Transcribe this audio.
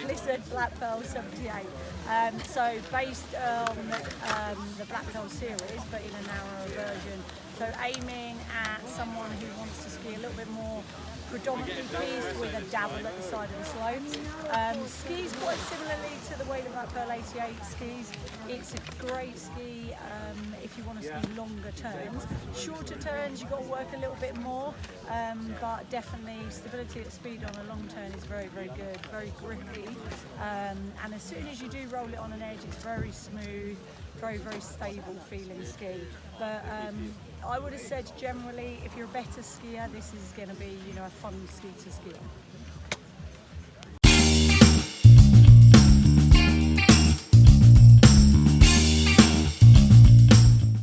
Blizzard Black Pearl 78. So based on the Black Pearl series, but in a narrower version. So aiming at someone who wants to ski a little bit more predominantly piste with a dabble at the side of the slopes. Skis quite similarly to the way the Black Pearl 88 skis. It's a great ski if you want to ski longer turns. Shorter turns, you've got to work a little bit more, but definitely stability at speed on a long turn is very, very good, very grippy. And as soon as you do roll it on an edge, it's very smooth, very, very stable feeling ski. But I would have said generally, if you're a better skier, this is going to be, a fun ski to ski on.